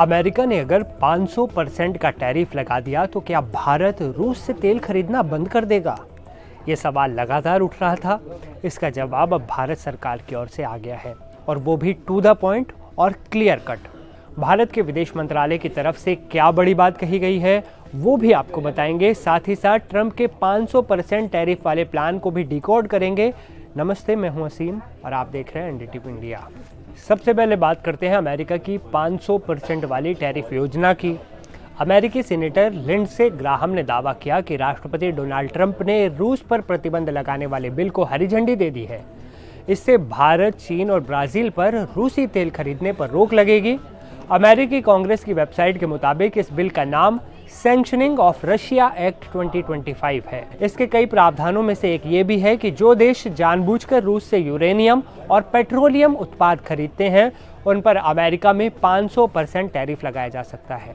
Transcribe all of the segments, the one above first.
America ने अगर 500% का टैरिफ लगा दिया तो क्या भारत रूस से तेल खरीदना बंद कर देगा? ये सवाल लगातार उठ रहा था। इसका जवाब अब भारत सरकार की ओर से आ गया है, और वो भी टू द पॉइंट और क्लियर कट। भारत के विदेश मंत्रालय की तरफ से क्या बड़ी बात कही गई है वो भी आपको बताएंगे। साथ ही साथ ट्रंप के 500% टैरिफ वाले प्लान को भी डिकोड करेंगे। नमस्ते, मैं हूं असीम और आप देख रहे हैं एनडीटीवी इंडिया। सबसे पहले बात करते हैं अमेरिका की 500% वाली टैरिफ योजना की। अमेरिकी सीनेटर लिंडसे ग्राहम ने दावा किया कि राष्ट्रपति डोनाल्ड ट्रंप ने रूस पर प्रतिबंध लगाने वाले बिल को हरी झंडी दे दी है। इससे भारत, चीन और ब्राजील पर रूसी तेल खरीदने पर रोक लगेगी। अमेरिकी कांग्रेस की वेबसाइट के मुताबिक इस बिल का नाम सैंक्शनिंग ऑफ रशिया एक्ट 2025 है। इसके कई प्रावधानों में से एक ये भी है कि जो देश जानबूझकर रूस से यूरेनियम और पेट्रोलियम उत्पाद खरीदते हैं उन पर अमेरिका में 500% टैरिफ लगाया जा सकता है।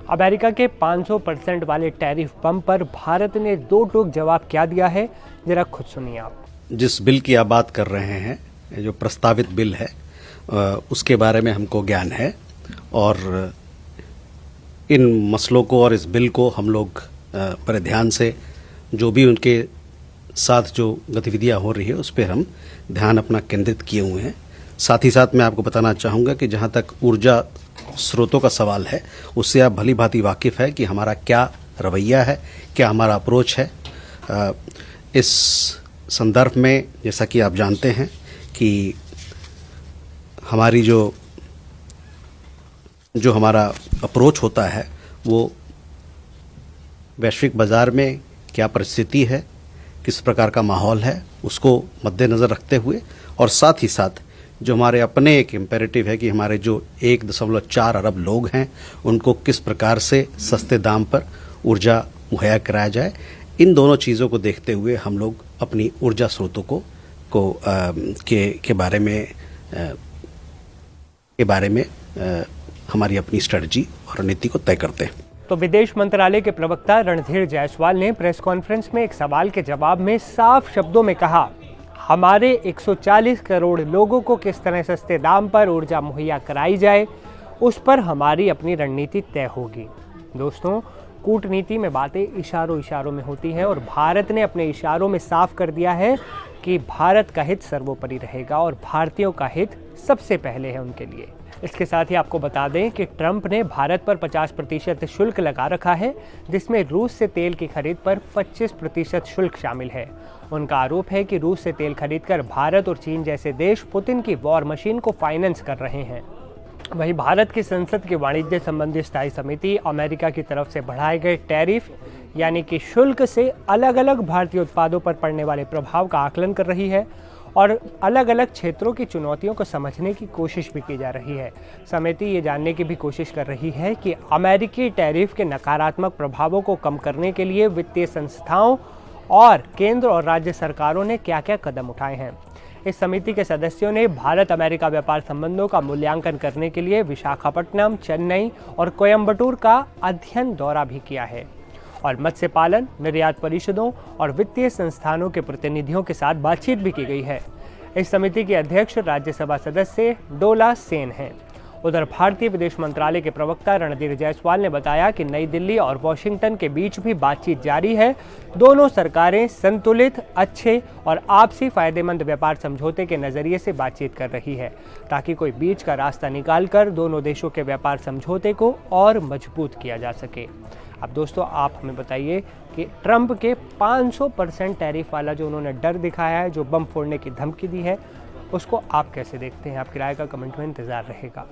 अमेरिका के 500% वाले टैरिफ बम पर भारत ने दो टूक जवाब क्या दिया है, जरा खुद सुनिए आप। जिस बिल की आप बात कर रहे हैं, जो प्रस्तावित बिल है, उसके बारे में हमको ज्ञान है और इन मसलों को और इस बिल को हम लोग बड़े ध्यान से, जो भी उनके साथ जो गतिविधियां हो रही है उस पर हम ध्यान अपना केंद्रित किए हुए हैं। साथ ही साथ मैं आपको बताना चाहूँगा कि जहाँ तक ऊर्जा स्रोतों का सवाल है उससे आप भली भांति वाकिफ़ है कि हमारा क्या रवैया है, क्या हमारा अप्रोच है। इस संदर्भ में जैसा कि आप जानते हैं कि हमारी जो हमारा अप्रोच होता है वो वैश्विक बाज़ार में क्या परिस्थिति है, किस प्रकार का माहौल है, उसको मद्देनज़र रखते हुए, और साथ ही साथ जो हमारे अपने एक इम्पेरेटिव है कि हमारे जो 1.4 अरब लोग हैं उनको किस प्रकार से सस्ते दाम पर ऊर्जा मुहैया कराया जाए, इन दोनों चीज़ों को देखते हुए हम लोग अपनी ऊर्जा स्रोतों के बारे में हमारी अपनी स्ट्रेटजी और रणनीति को तय करते हैं। तो विदेश मंत्रालय के प्रवक्ता रणधीर जायसवाल ने प्रेस कॉन्फ्रेंस में एक सवाल के जवाब में साफ शब्दों में कहा, हमारे 140 करोड़ लोगों को किस तरह सस्ते दाम पर ऊर्जा मुहैया कराई जाए, उस पर हमारी अपनी रणनीति तय होगी। दोस्तों, कूटनीति में बातें इशारों में होती हैं और भारत ने अपने इशारों में साफ कर दिया है कि भारत का हित सर्वोपरि रहेगा और भारतीयों का हित सबसे पहले है उनके लिए। इसके साथ ही आपको बता दें कि ट्रंप ने भारत पर 50% शुल्क लगा रखा है, जिसमें रूस से तेल की खरीद पर 25% शुल्क शामिल है। उनका आरोप है कि रूस से तेल खरीदकर भारत और चीन जैसे देश पुतिन की वॉर मशीन को फाइनेंस कर रहे हैं। वहीं भारत की संसद की वाणिज्य संबंधी स्थायी समिति अमेरिका की तरफ से बढ़ाए गए टैरिफ यानी कि शुल्क से अलग अलग भारतीय उत्पादों पर पड़ने वाले प्रभाव का आकलन कर रही है और अलग अलग क्षेत्रों की चुनौतियों को समझने की कोशिश भी की जा रही है। समिति ये जानने की भी कोशिश कर रही है कि अमेरिकी टैरिफ के नकारात्मक प्रभावों को कम करने के लिए वित्तीय संस्थाओं और केंद्र और राज्य सरकारों ने क्या क्या कदम उठाए हैं। इस समिति के सदस्यों ने भारत अमेरिका व्यापार संबंधों का मूल्यांकन करने के लिए विशाखापट्टनम, चेन्नई और कोयम्बटूर का अध्ययन दौरा भी किया है और मत्स्य पालन, निर्यात परिषदों और वित्तीय संस्थानों के प्रतिनिधियों के साथ बातचीत भी की गई है। इस समिति के अध्यक्ष राज्यसभा सदस्य डोला सेन हैं। उधर भारतीय विदेश मंत्रालय के प्रवक्ता रणधीर जायसवाल ने बताया कि नई दिल्ली और वॉशिंगटन के बीच भी बातचीत जारी है। दोनों सरकारें संतुलित, अच्छे और आपसी फायदेमंद व्यापार समझौते के नजरिए से बातचीत कर रही है, ताकि कोई बीच का रास्ता निकालकर दोनों देशों के व्यापार समझौते को और मजबूत किया जा सके। अब दोस्तों, आप हमें बताइए कि ट्रंप के 500% टैरिफ वाला जो उन्होंने डर दिखाया है, जो बम फोड़ने की धमकी दी है, उसको आप कैसे देखते हैं? आपकी राय का कमेंट में इंतज़ार रहेगा।